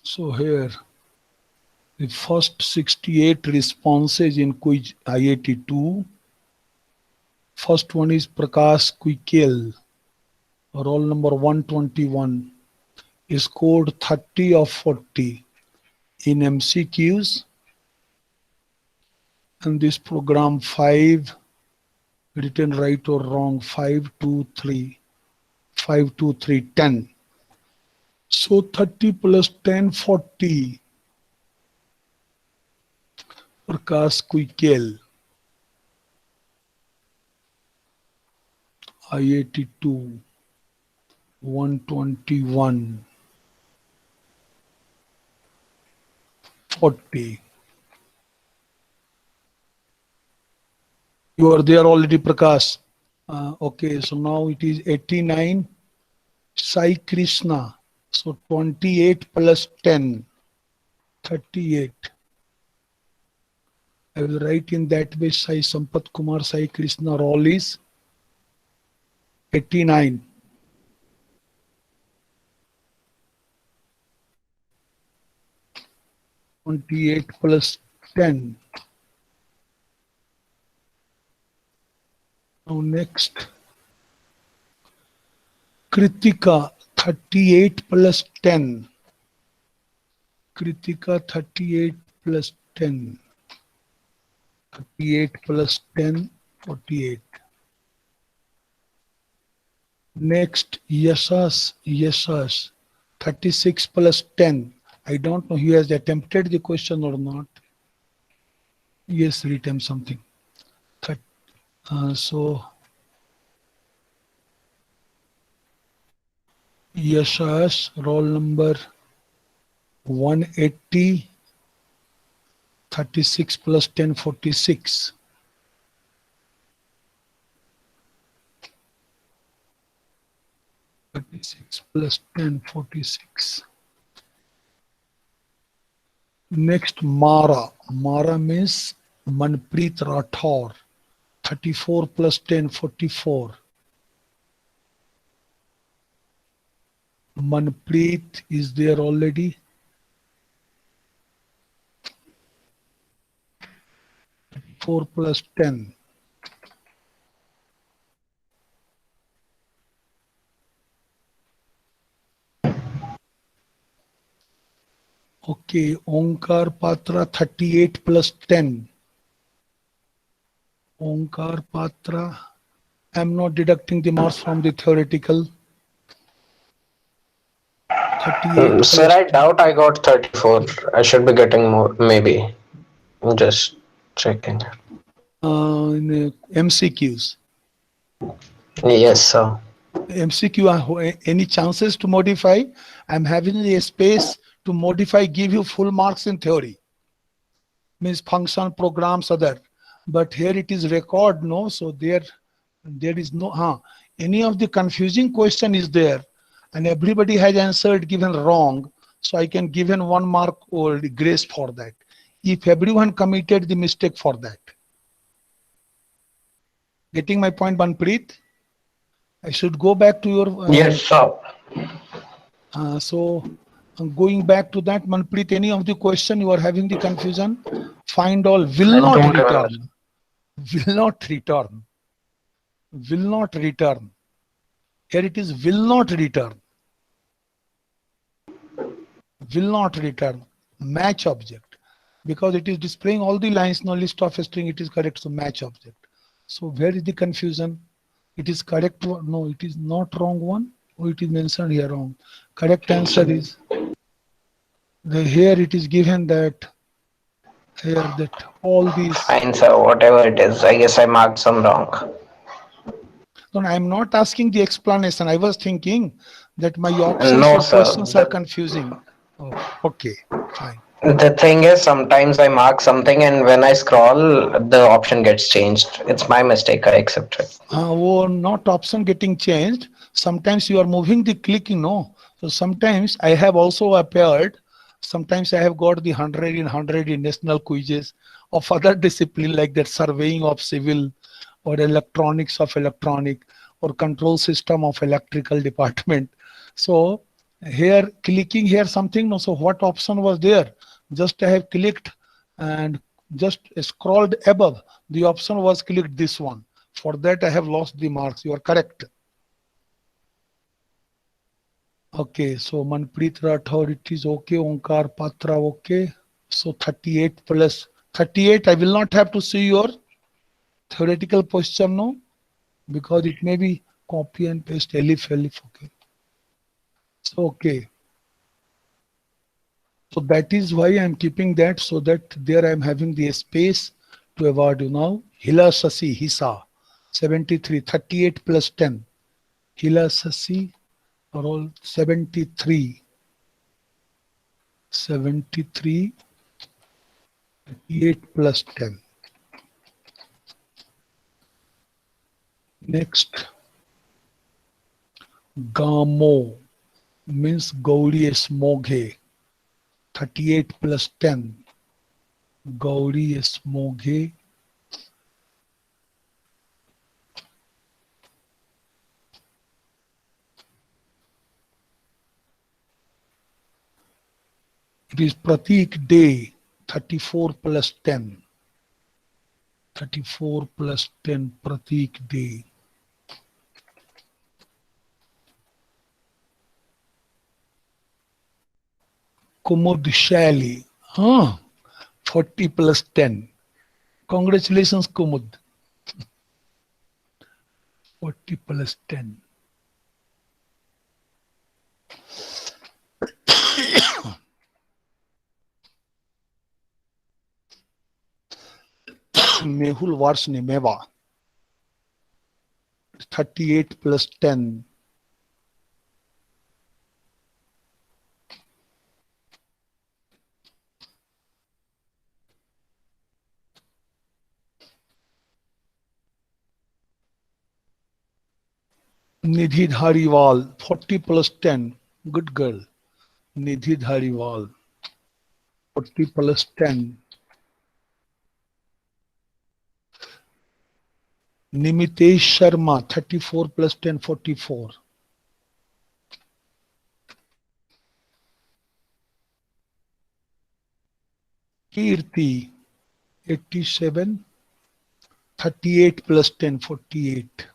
So here, the first 68 responses in quiz IIT 2. First one is Prakash Kuikel, roll number 121. He scored 30 of 40 in MCQs. And this program 5, written right or wrong, 5, 2, 3, 5, 2, 3, 10. So 30 plus 10, 40. Prakash Kuikel, IIT 2, 121, 40. You are there already, Prakash. Okay, so now it is 89. Sai Krishna. So 28 plus 10, 38. I will write in that way. Sai Sampath Kumar Sai Krishna roll is 89. (28 plus 10). Now next, Kritika 38 plus 10. Kritika 38 plus 10. 38 plus 10, 48. Next, Yashas 36 plus 10. I don't know he has attempted the question or not. Yes, written something. So Yashas, roll number 180, 36 plus 10, 46. Plus 10, 46. Next, Mara. Mara means Manpreet Rathor. 34 plus 10, 44. Manpreet is there already. 4 plus 10. Okay, Onkar Patra 38 plus 10. Onkar Patra. I'm not deducting the marks from the theoretical. 38 Sir, I doubt I got 34. I should be getting more, maybe. I'm just checking. In MCQs. Yes, sir. MCQ, any chances to modify? I'm having a space to modify, give you full marks in theory. Means function, programs, other. But here it is record, no? So there is no, any of the confusing question is there and everybody has answered given wrong. So I can give 1 mark or grace for that. If everyone committed the mistake for that. Getting my point, Manpreet? I should go back to your... Yes, sir. So going back to that, Manpreet, any of the question you are having the confusion? Find all, will not return. Will not return. Will not return. Here it is will not return. Will not return. Match object. Because it is displaying all the lines, no list of a string, it is correct. So match object. So where is the confusion? It is correct one. No, it is not wrong one. Oh, it is mentioned here wrong. Correct answer is here it is given that here that all these. Fine, sir. Whatever it is. I guess I marked some wrong. No, I am not asking the explanation. I was thinking that my options No, or sir. questions are confusing. Oh, okay, fine. The thing is, sometimes I mark something and when I scroll, the option gets changed. It's my mistake. I accept it. Oh, not option getting changed. Sometimes you are moving the clicking, no. So sometimes I have also appeared. Sometimes I have got the 100 in 100 in national quizzes of other discipline like that surveying of civil or electronics of electronic or control system of electrical department. So Here, clicking here something, no, so what option was there? Just I have clicked and just scrolled above. The option was clicked this one. For that, I have lost the marks. You are correct. Okay, so Manpreet Rathod, it is okay. Onkar Patra, okay. So 38 plus 38, I will not have to see your theoretical question, no, because it may be copy and paste, elif, elif, okay. So, okay. So that is why I'm keeping that, so that there I'm having the space to award you now. Hila Sasi, Hisa, 73, 38 plus 10. Hila Sasi, are all 73, 73, 38 plus 10. Next, Gamo means Gauri Smoghe, 38 plus 10. Gauri Smoghe. It is Pratik Day, 34 plus 10. 34 plus 10, Pratik Day. Kumud Shali. Huh? 40 plus 10. Congratulations, Kumud. 40 plus 10. Mehul Varsni Meva. 38 plus 10. Nidhi Dhariwal. 40 plus 10. Good girl. Nidhi Dhariwal. 40 plus 10. Nimitesh Sharma. 34 plus 10, 44. Kirti. 87. 38 plus 10, 48.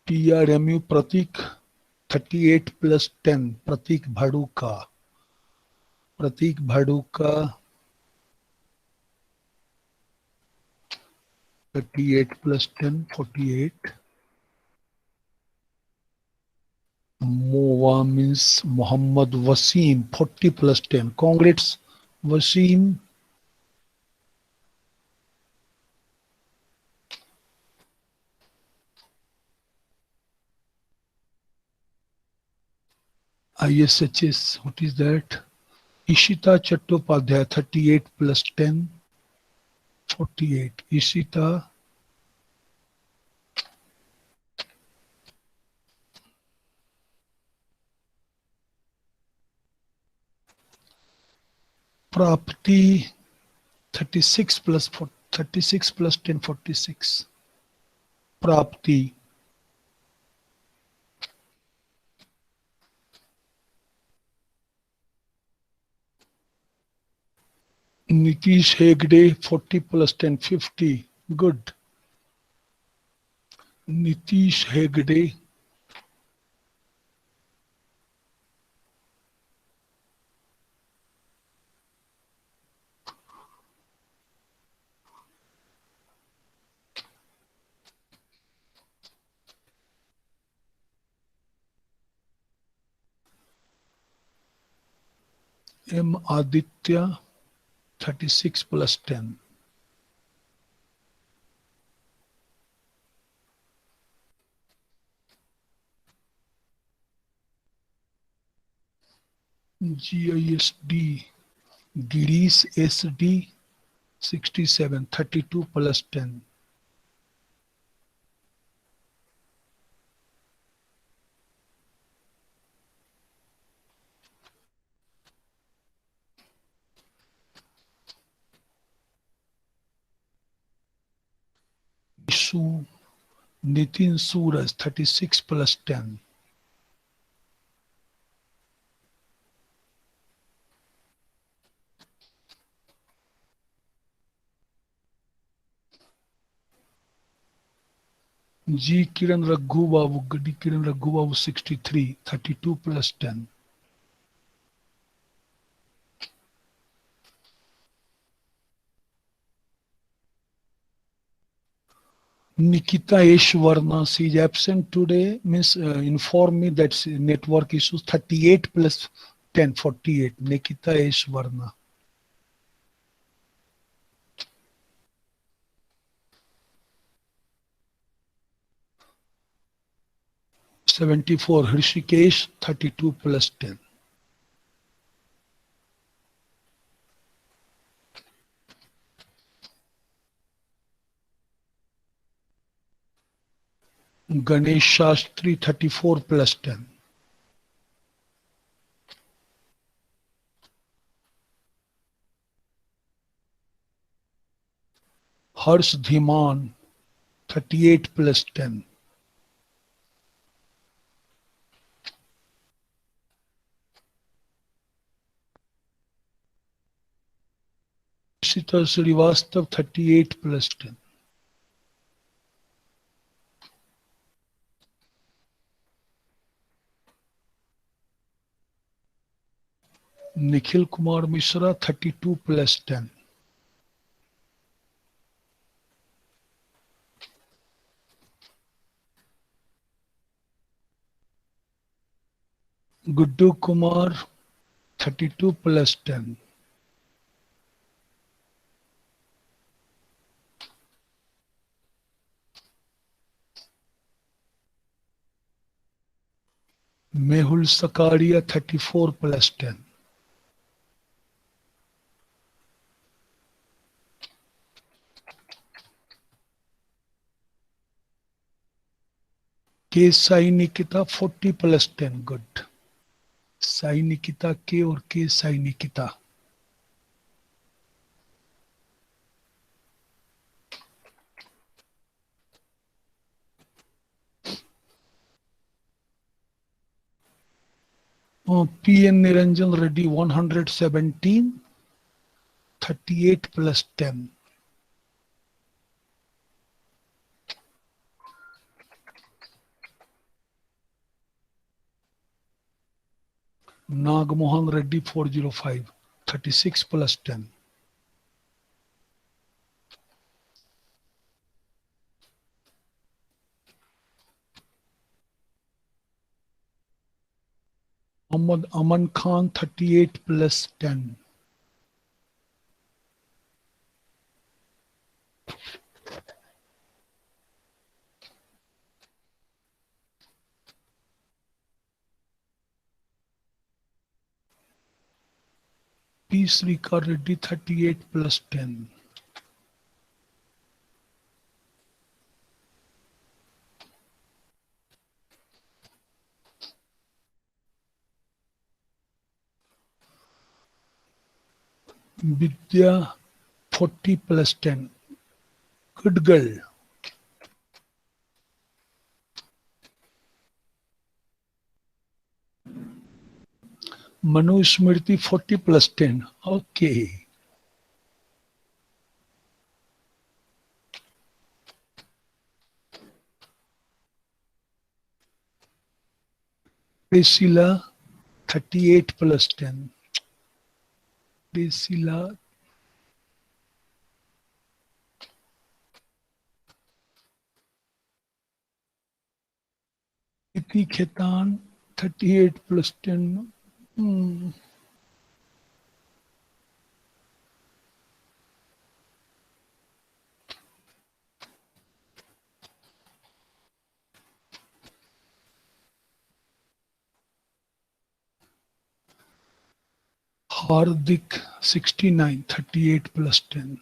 TRMU Pratik, 38 plus 10, Pratik Bhaduka. Pratik Bhaduka, 38 plus 10, 48. Mova means Muhammad Wasim, 40 plus 10. Congrats, Wasim. ISHS, what is that? Ishita Chattopadhyay, 38 plus 10, 48. Ishita. Prapti, 36 plus 36 plus 10, 46. Prapti. Nitish Hegde, 40 plus 10, 50. Good. Nitish Hegde. M. Aditya, 36 plus 10. GISD, Girish SD, 67, 32 plus 10. Su, Nitin Suraj, 36 plus 10. G. Kiran Raghu Babu, D. Kiran Raghu Babu, 63, 32 plus 10. Nikita Eshwarna, she is absent today, means inform me that network issues, 38 plus 10, 48. Nikita Eshwarna. $74. Hrishikesh, 32 plus 10. Ganesh Shastri, 34 plus 10. Harsh Dhiman, 38 plus 10. Sita Srivastav, 38 plus 10. Nikhil Kumar Mishra, 32 plus 10. Guddu Kumar, 32 plus 10. Mehul Sakaria, 34 plus 10. K. Sai Nikita, 40 plus 10. Good. Sai Nikita K और K Sai Nikita. P.N. Niranjan Reddy, 117, 38 plus 10. Nagmohan Reddy, 405, 36 plus 10. Muhammad Aman Khan, 38 plus 10. P. Srikar Reddy, 38 plus 10. Vidya, 40 plus 10. Good girl. Manu Smriti, 40 plus 10. Okay. Priscilla, 38 plus 10. Priscilla, Iti Khetan, 38 plus 10. Hardik, 69, 38 plus 10.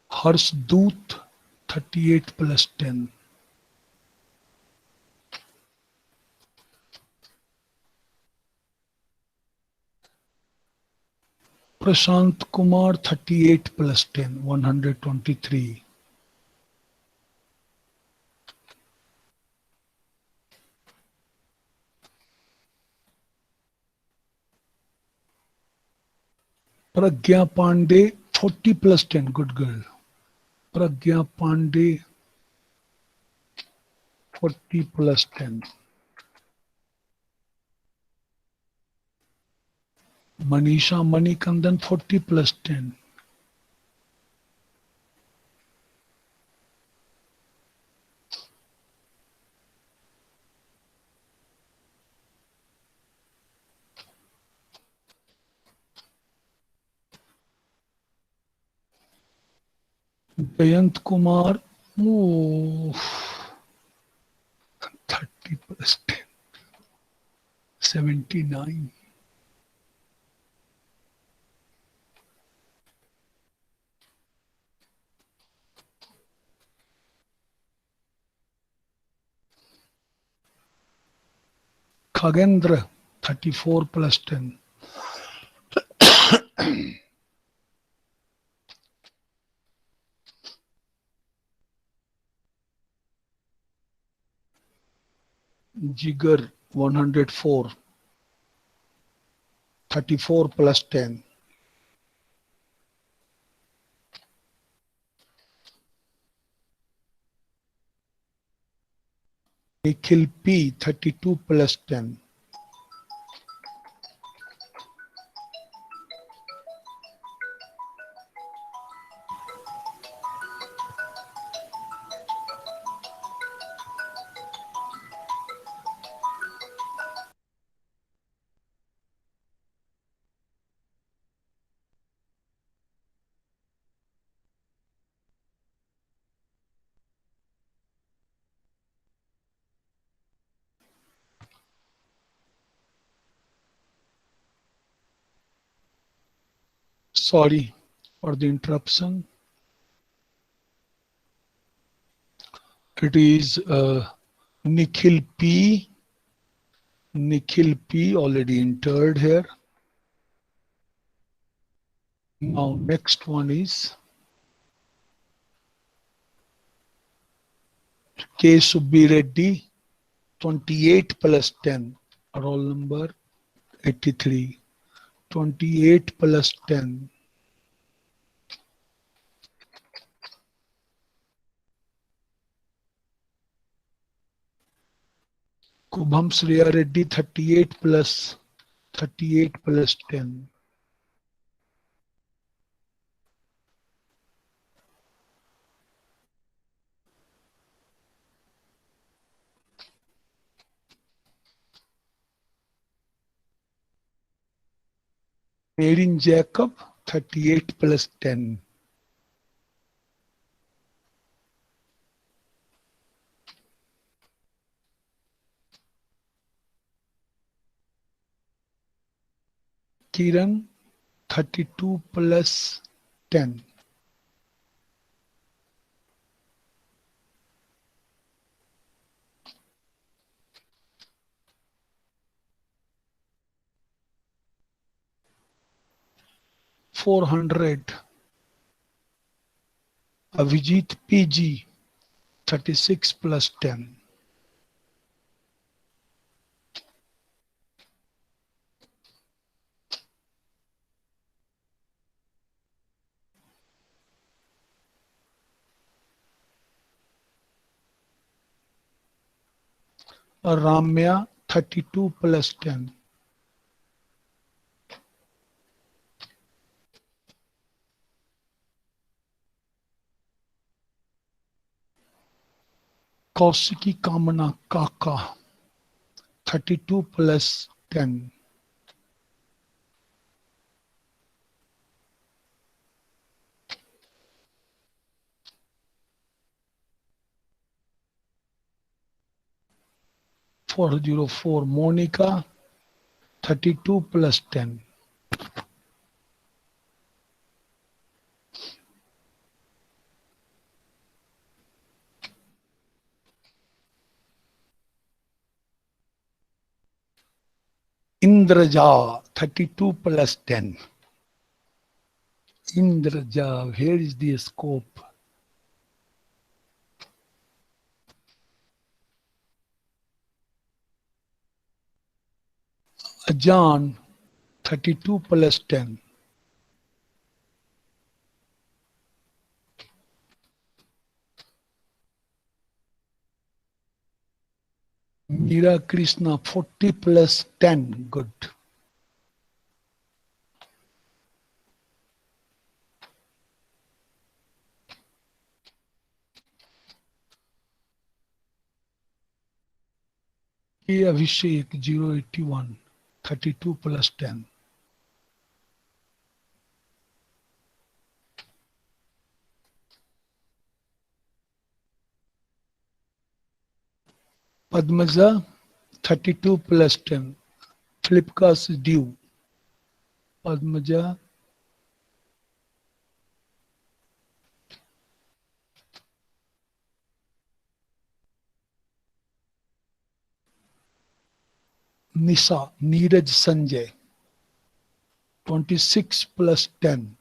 Harsh Doot, 38 plus 10. Prashant Kumar, 38 plus 10, 123. Pragya Pandey, 40 plus 10, good girl. Pragya Pandey, 40 plus 10. Manisha Manikandan, 40 plus 10. Jayant Kumar, oh, 30 plus 10, 79. Khagendra, 34 plus 10. Jigar, 104. 34 plus 10. Nikhil P, 32 plus 10. Sorry for the interruption. It is Nikhil P. Nikhil P already entered here. Now next one is K. Subbi Reddy, 28 plus 10. Roll number 83. 28 plus 10. Kubham Sriya Reddy, 38 plus 10. Erin Jacob, 38 plus 10. Kiran, 32 plus 10. $400. Avijit PG, 36 plus 10. Ramya, 32 plus 10. Kausiki Kamana Kaka, 32 plus 10. $404. Monica, 32 plus 10. Indraja, 32 plus 10. Indraja, here is the scope. Ajan, 32 plus 10. Meera Krishna, 40 plus 10. Good. K. Abhishek, 081. 32 plus 10. Padmaja, 32 plus 10. Flipkart's due. Padmaja, Nisa, Neeraj Sanjay, 26 plus 10.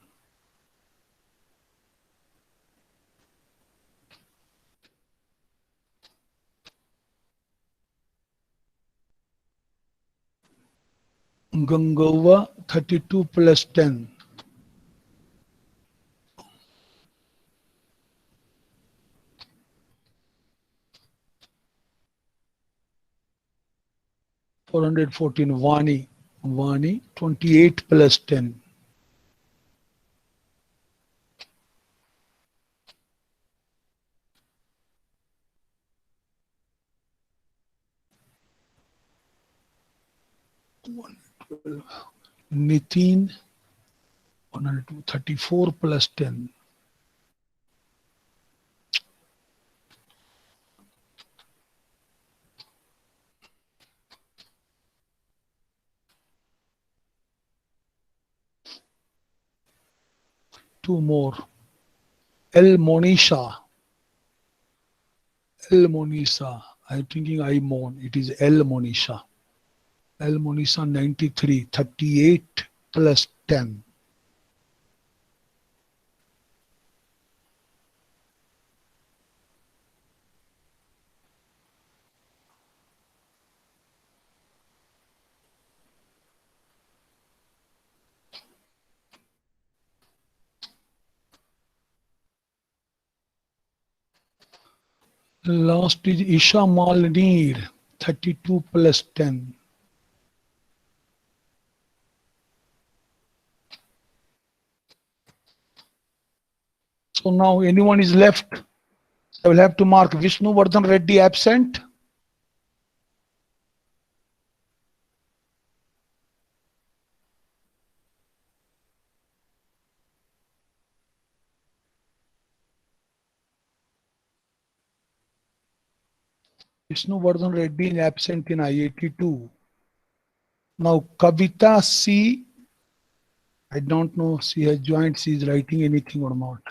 Gangova, 32 plus 10. $414. Vani, 28 plus 10. Nitin, 134 plus 10. Two more. El Monisha. El Monisa. I'm thinking I Mon. It is El Monisha. El Monisa 93. 38 plus 10. Last is Isha Malneer. 32 plus 10. So now anyone is left. I will have to mark Vishnu Vardhan Reddy absent. Vishnu Vardhan Reddy is absent in I-82. Now Kavita C. I don't know she has joined, she is writing anything or not.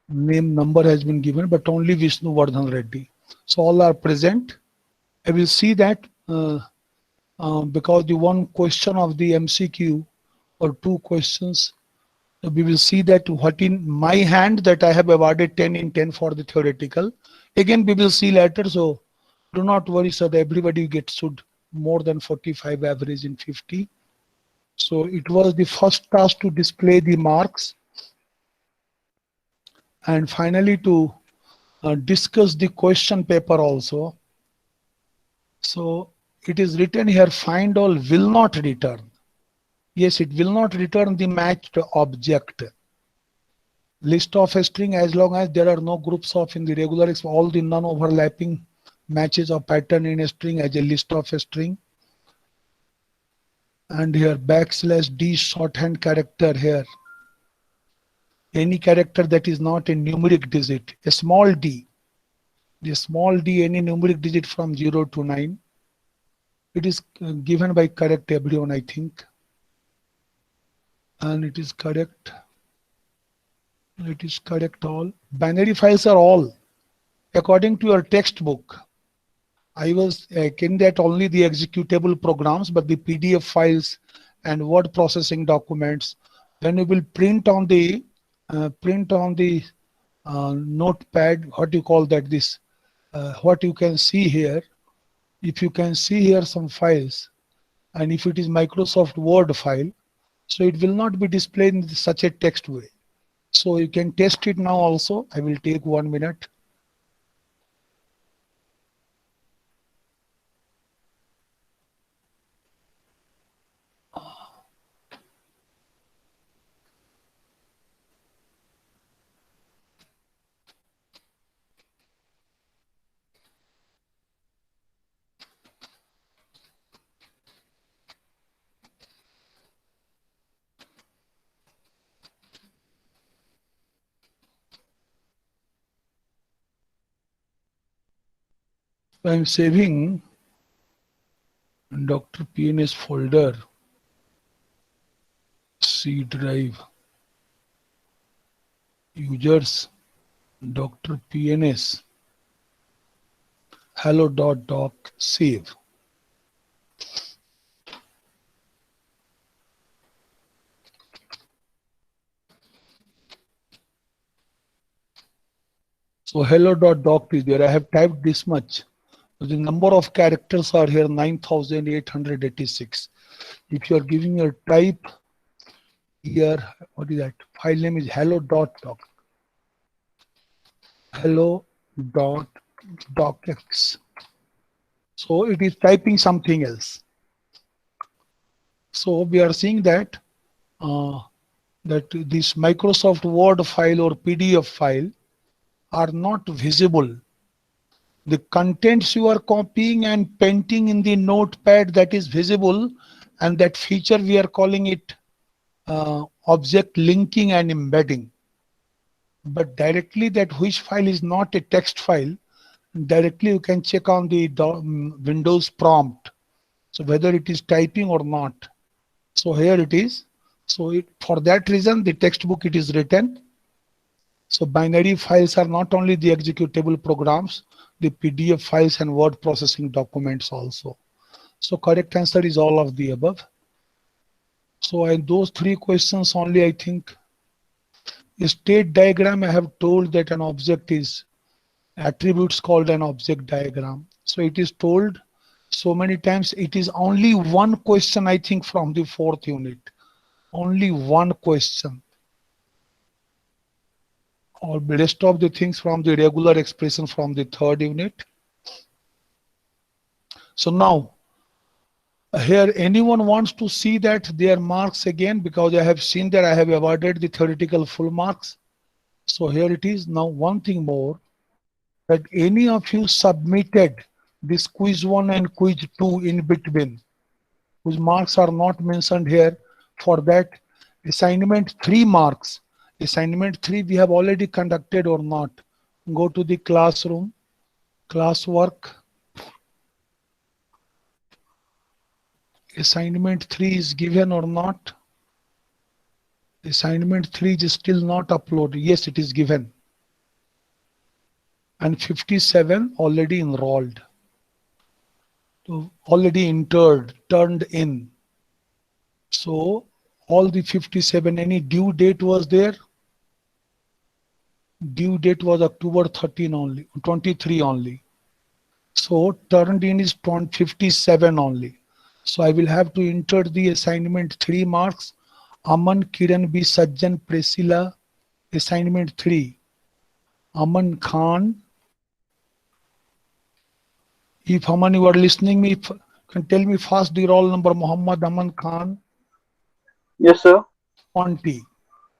Name number has been given, but only Vishnu Vardhan Reddy. So all are present. I will see that because the one question of the MCQ or two questions, we will see that what in my hand that I have awarded 10 in 10 for the theoretical. Again, we will see later. So do not worry, sir. Everybody gets should more than 45 average in 50. So it was the first task to display the marks and finally to discuss the question paper also. So it is written here, find all will not return. Yes, it will not return the matched object. List of a string as long as there are no groups of in the regular, all the non-overlapping matches of pattern in a string as a list of a string. And here \d shorthand character here. Any character that is not a numeric digit, a small d. The small d, any numeric digit from 0 to 9. It is given by correct everyone, I think. And it is correct. It is correct all. Binary files are all according to your textbook. I was getting that only the executable programs, but the PDF files and word processing documents, Then you will print on the notepad. What you call that? This what you can see here. If you can see here some files, and if it is Microsoft Word file, so it will not be displayed in such a text way. So you can test it now also. I will take 1 minute. I'm saving Dr. PNS folder, C drive, users, Dr. PNS, hello.doc, save. So hello.doc is there. I have typed this much. The number of characters are here 9,886. If you are giving your type here, what is that? File name is hello.doc. Hello.docx. So it is typing something else. So we are seeing that this Microsoft Word file or PDF file are not visible. The contents you are copying and painting in the notepad, that is visible, and that feature we are calling it object linking and embedding. But directly that which file is not a text file, directly you can check on the Windows prompt. So whether it is typing or not. So here it is. So for that reason, the textbook it is written. So binary files are not only the executable programs, the PDF files and word processing documents also. So correct answer is all of the above. So in those three questions only, I think a state diagram, I have told that an object is attributes called an object diagram. So it is told so many times. It is only one question, I think, from the fourth unit. Only one question. Or the rest of the things from the regular expression from the third unit. So now, here anyone wants to see that their marks again, because I have seen that I have awarded the theoretical full marks. So here it is. Now one thing more, that any of you submitted this quiz 1 and quiz 2 in between, whose marks are not mentioned here, for that assignment 3 marks. Assignment 3 we have already conducted or not. Go to the classroom, classwork. Assignment 3 is given or not? Assignment 3 is still not uploaded. Yes, it is given. And 57 already enrolled. So already entered, turned in. So all the 57, any due date was there? Due date was October 13 only, 23 only. So turned in is 57 only. So I will have to enter the assignment 3 marks. Aman, Kiran B. Sajjan, Priscilla, assignment 3. Aman Khan. If Aman, you are listening me, can tell me fast the roll number. Muhammad Aman Khan. Yes, sir. 20.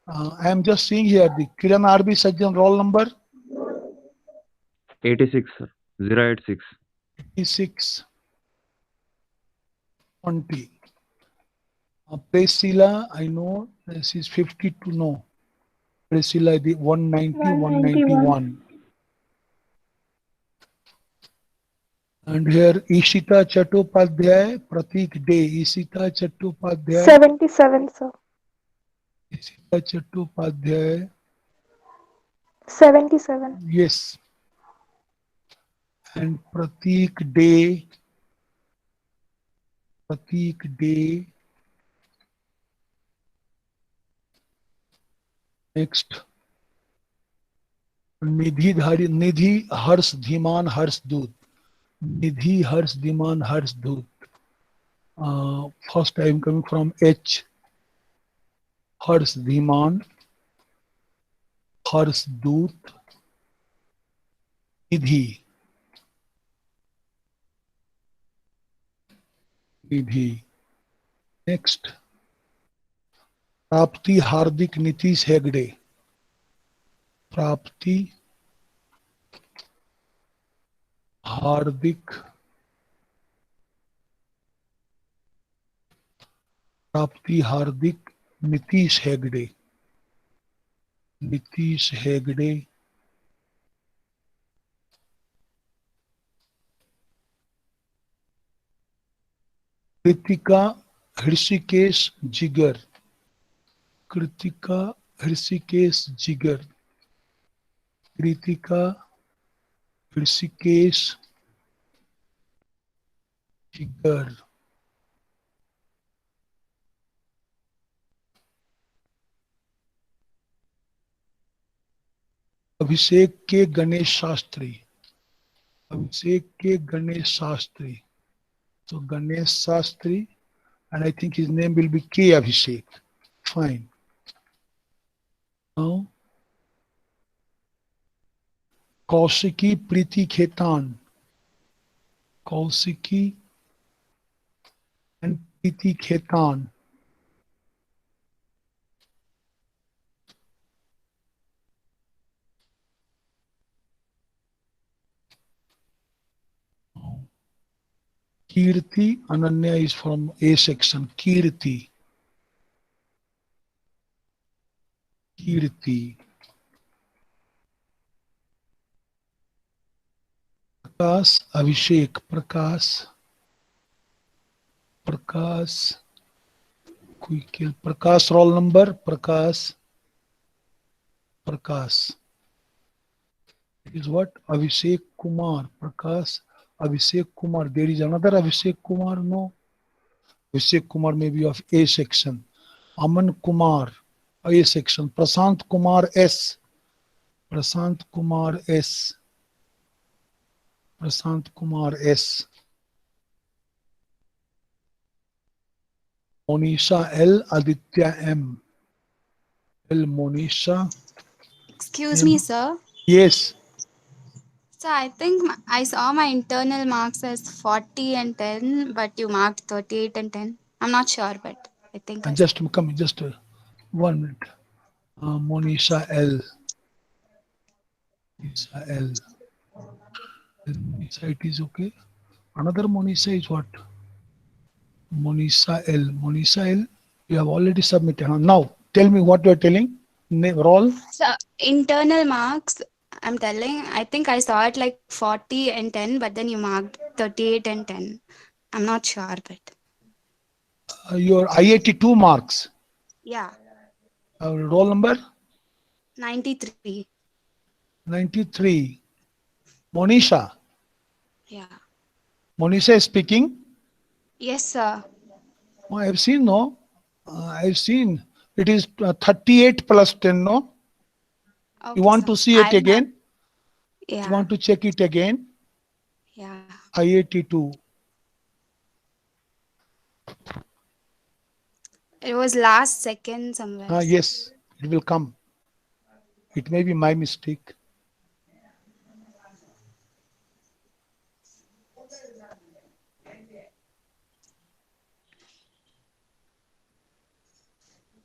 I am just seeing here the Kiran RB Sajjan roll number 86, sir. 086. 86. 20. Priscilla, I know this is 52. No. Priscilla, the 190, 191. And here Ishita Chattopadhyay, Pratik Day. Ishita Chattopadhyay. 77, sir. Ishita Chattopadhyay. 77. Yes. And Pratik Day. Pratik Day. Next. Nidhi Hars Dhiman Hars Doot. Nidhi Hars Dhiman Hars Doot. First I am coming from H. Hars Dhiman Hars Doot. Nidhi. Nidhi. Next. Prapti Hardik Nitish Hegde. Prapti Hardik Prapti Hardik Nitish Hegde. Nitish Hegde. Kritika Hrishikesh Jigar. Kritika Hrishikesh Jigar. Kritika Hrishikesh Jigar. अभिषेक के Ganesh Shastri. Abhishek K. Ganesh Shastri. So Ganesh Shastri, and I think his name will be K. Abhishek. Fine. Now, Kausiki Preeti Khetan. Kausiki and Preeti Khetan. Kirti, Ananya is from A section. Kirti. Kirti. Prakash, Abhishek. Prakash. Prakash. Quick. Prakash roll number. Prakash. Prakash. It is what? Abhishek Kumar. Prakash. Abhishek Kumar. There is another Abhishek Kumar? No. Abhishek Kumar may be of A section. Aman Kumar, A section. Prashant Kumar S. Prashant Kumar S. Prashant Kumar S. Monisha L. Aditya M. L. Monisha. Excuse M. me, sir. Yes. So I think I saw my internal marks as 40 and 10, but you marked 38 and 10. I'm not sure, but I think I Just come. Just 1 minute. Monisha L. Monisha L. Monisha, it is okay. Another Monisha is what? Monisha L. Monisha L. You have already submitted. Now tell me what you are telling. Roll. So internal marks, I'm telling, I think I saw it like 40 and 10, but then you marked 38 and 10. I'm not sure, but Your IIT 2 marks. yeah, Roll number 93. 93. Monisha. Yeah. Monisha is speaking. Yes, sir. Oh, I have seen, no? I have seen. It is 38 plus 10, no? Okay, You want sir. to see it I'll again? Yeah. You want to check it again? Yeah. IIT 2. It was last second somewhere. Yes, it will come. It may be my mistake.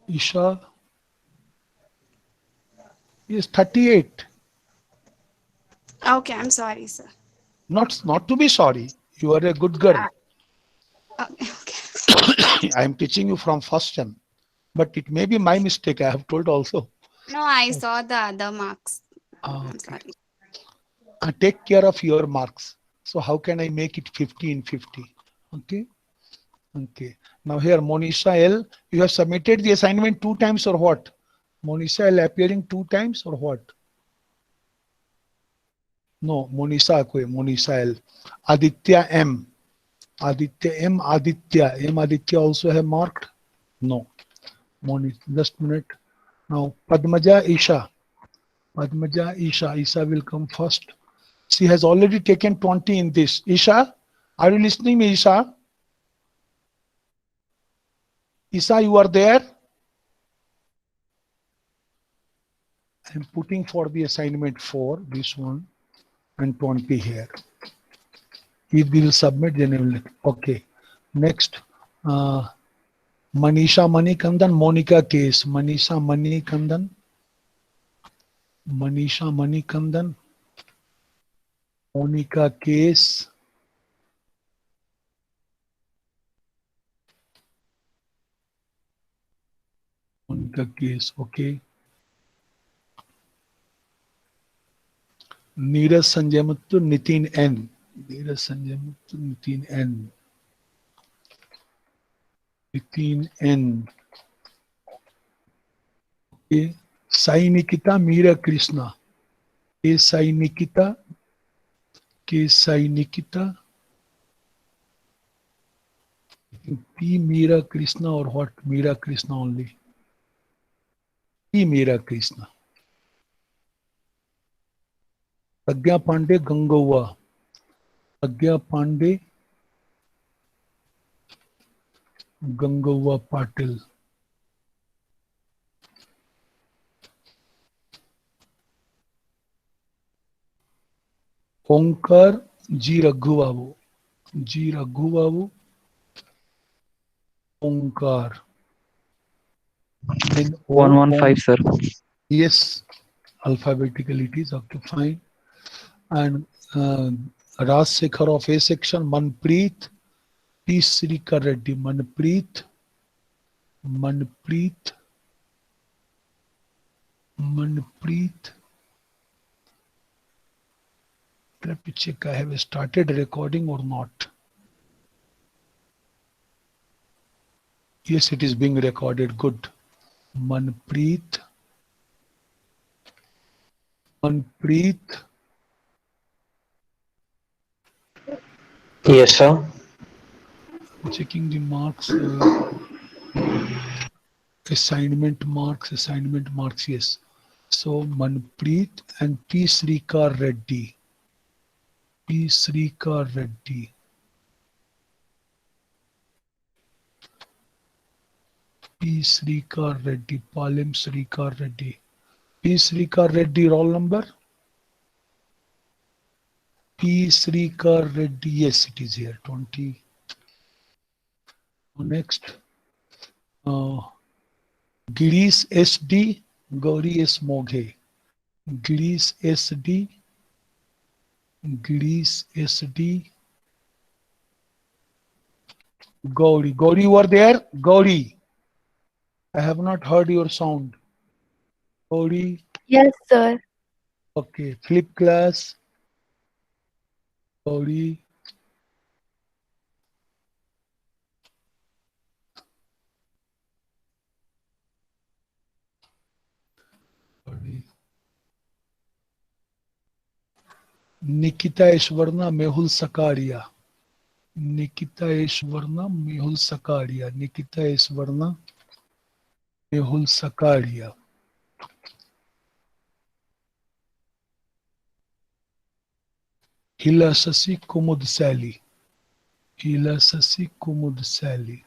Isha. Yes, 38. Okay, I'm sorry, sir. Not to be sorry. You are a good girl. Okay. I am teaching you from first time. But it may be my mistake. I have told also. No, I saw the other marks. I'm Okay. sorry. Take care of your marks. So how can I make it 50 in 50? Okay. Okay. Now here, Monisha L. You have submitted the assignment 2 times or what? Monisha L appearing 2 times or what? No, Monisha Koi, Monisha L. Aditya M. Aditya M. Aditya. M. Aditya also have marked? No. Monisha, just a minute. Now, Padmaja Isha. Padmaja Isha. Isha will come first. She has already taken 20 in this. Isha, are you listening me, Isha? Isha, you are there? I'm putting for the assignment 4, this one, and 20 here. If we will submit, then we will. Okay. Next, Manisha Manikandan, Monica case. Manisha Manikandan. Manisha Manikandan. Monica case. Monica case. Okay. Neeraj Sanjay Muttu, Nitin N. Neeraj Sanjay Muttu, Nitin N. Nitin N. Okay. Sai Nikita, Meera Krishna. K. Sai Nikita. K. Sai Nikita. P. Meera Krishna or what? Meera Krishna only. P. Meera Krishna. Pragya Pandey, Gangawa. Pragya Pandey, Gangawa Patil. Onkar G. Raghubabu. G. Raghubabu. Onkar. Then 115, sir. Yes, alphabetically it is. Okay, fine. And Raj Sekhar of A section, Manpreet, P. Srikar Reddy, Manpreet, Manpreet, Manpreet. Let me check, I have started recording or not. Yes, it is being recorded. Good. Manpreet. Manpreet. Yes, sir. Checking the marks. Assignment marks, yes. So Manpreet and P. Srikar Reddy. P. Srikar Reddy. P. Srikar Reddy. Palim Srikar Reddy. P. Srikar Reddy roll number? P. Srikar Reddy. Yes, it is here. 20. Next. Girish SD. Gauri S. Moghe. Girish SD. Girish SD. Gauri. Gauri, you are there? Gauri. I have not heard your sound. Gauri. Yes, sir. Okay. Flip class. Gauri. Gauri. Nikita Ishwarna, Mehul Sakaria. Nikita Ishwarna, Mehul Sakaria. Nikita Ishwarna, Mehul Sakaria. Hila Sasi Kumud Sally. Hila Sasi Kumud Sally.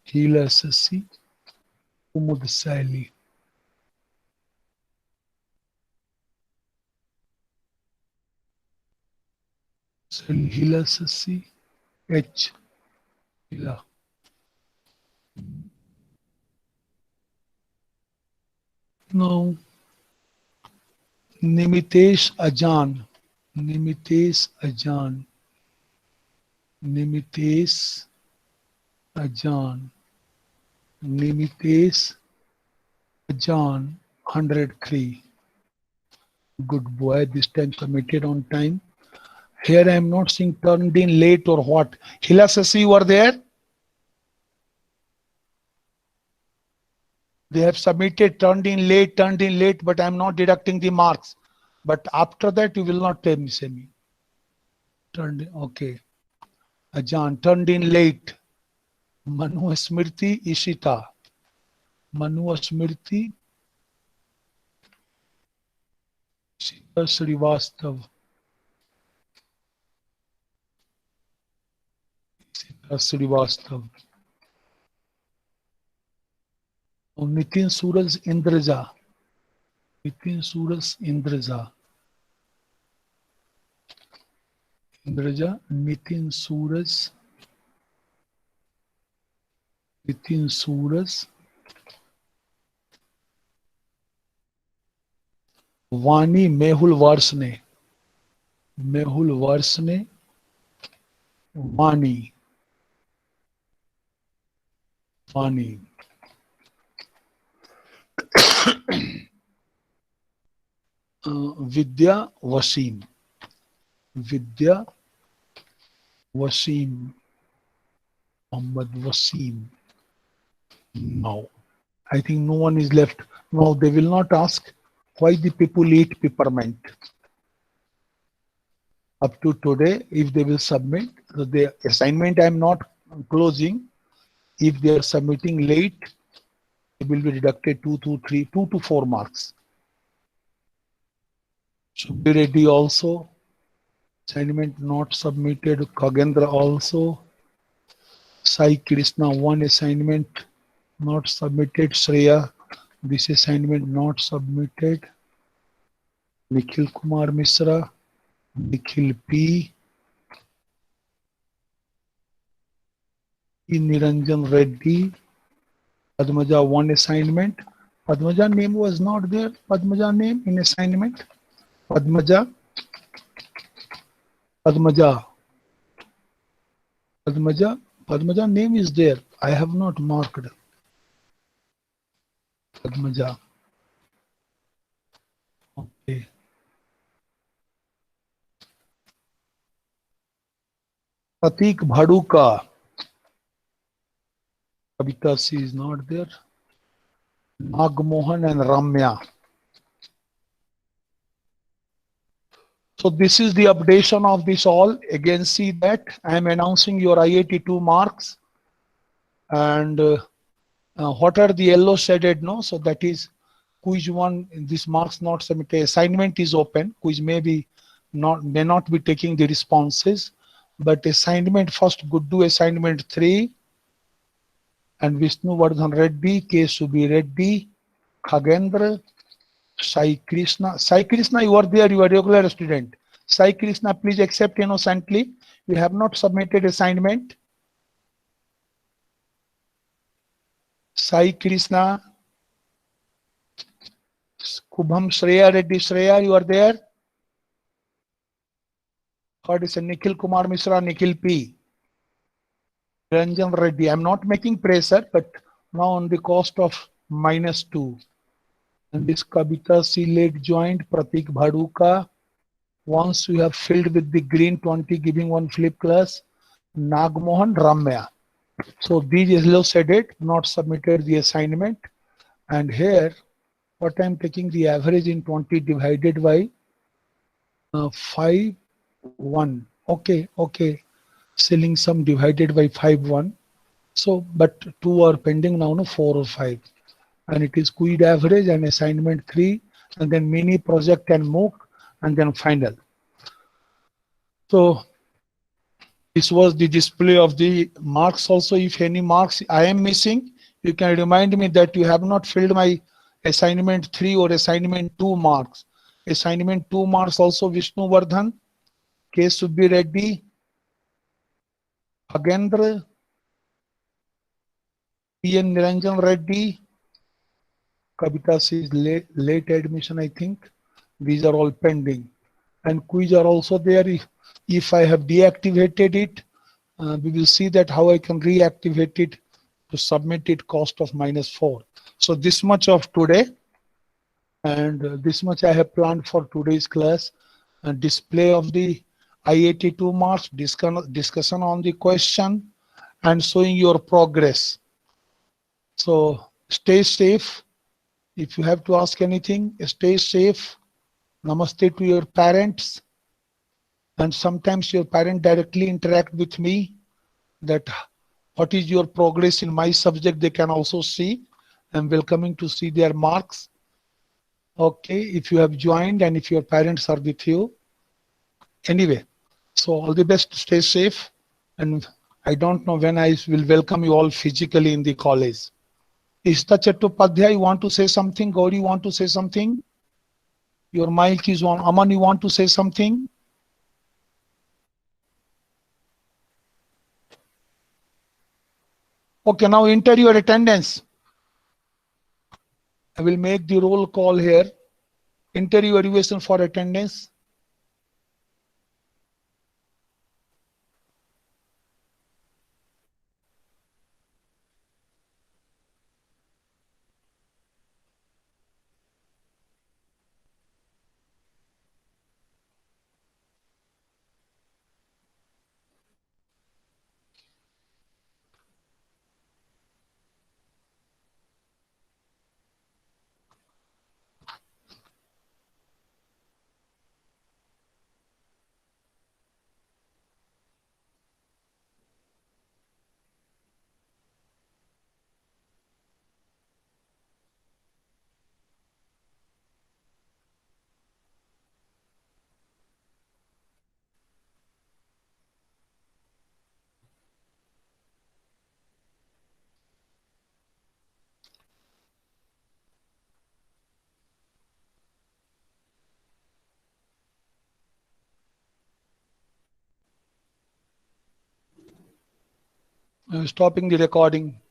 Hila Sasi Kumud Sally. Hila Sasi H. Hila. No. Nimitesh Ajan. Nimitesh Ajan. Nimitesh Ajan. Nimitesh Ajan. 103. Good boy. This time submitted on time. Here I am not seeing turned in late or what. Hila Sasi, you are there? They have submitted turned in late, but I am not deducting the marks. But after that, you will not tell me, say me. Turned in, okay. Ajan, turned in late. Manu Smriti Ishita. Manu Smriti, Sita Srivastav, Sita Srivastav, Nitin Suraj Indraja, Nitin Suraj Indraja, Indraja, Nitin Suraj, Nitin Suraj, Vani Mehul Varsne, Mehul Varsne, Vani, Vani. Vidya Wasim, Vidya Wasim, Muhammad Wasim. Now, I think no one is left. Now they will not ask why the people eat peppermint. Up to today, if they will submit the assignment, I am not closing. If they are submitting late, it will be deducted 2 to 4 marks. Should be ready also. Assignment not submitted. Kagendra also. Sai Krishna, one assignment not submitted. Shreya, this assignment not submitted. Nikhil Kumar Misra, Nikhil P. Niranjan Reddy, Padmaja, one assignment. Padmaja name was not there. Padmaja name in assignment. Padmaja, Padmaja, Padmaja, Padmaja name is there. I have not marked. Padmaja. Okay. Pratik Bhaduka. Kavita C is not there. Nagmohan and Ramya. So this is the updation of this all. Again, see that I am announcing your IIT 2 marks. And what are the yellow shaded? No, so that is quiz 1. This marks not submitted. Assignment is open. Quiz may not be taking the responses, but assignment first could do assignment 3. And Vishnu Vardhan Reddy, K. Subi Reddy, Khagendra, Sai Krishna. Sai Krishna, you are there, you are a regular student. Sai Krishna, please accept innocently. You have not submitted assignment. Sai Krishna. Kubham Shreya Reddy. Shreya, you are there. Third is Nikhil Kumar Misra, Nikhil P. Ranjan Reddy. I'm not making pressure, but now on the cost of -2. And this Kavita C late joined, Pratik Bhaduka. Once you have filled with the green 20, giving one flip class, Nagmohan Ramya. So these yellow shaded not submitted the assignment. And here, what I'm taking the average in 20 divided by 5, 1. Okay. Selling some divided by 5, 1. So, but 2 are pending now, no 4 or 5. And it is quiz average and assignment 3, and then mini project and MOOC, and then final. So this was the display of the marks. Also, if any marks I am missing, you can remind me that you have not filled my assignment 3 or assignment 2 marks. Assignment 2 marks also Vishnu Vardhan, K. Subbi Reddy, Agendra, P.N. Niranjan Reddy, Kavita is late admission, I think. These are all pending. And quiz are also there. If I have deactivated it, we will see that how I can reactivate it to submit it cost of -4. So this much of today, and this much I have planned for today's class. Display of the IIT 2 marks, discussion on the question, and showing your progress. So stay safe. If you have to ask anything, stay safe. Namaste to your parents. And sometimes your parent directly interact with me that what is your progress in my subject, they can also see. I'm welcoming to see their marks. Okay, if you have joined and if your parents are with you. Anyway, so all the best, stay safe. And I don't know when I will welcome you all physically in the college. Ishta Chattopadhyay, you want to say something? Gauri, you want to say something? Your mic is on. Aman, you want to say something? Okay, now enter your attendance. I will make the roll call here. Enter your evaluation for attendance. Stopping the recording.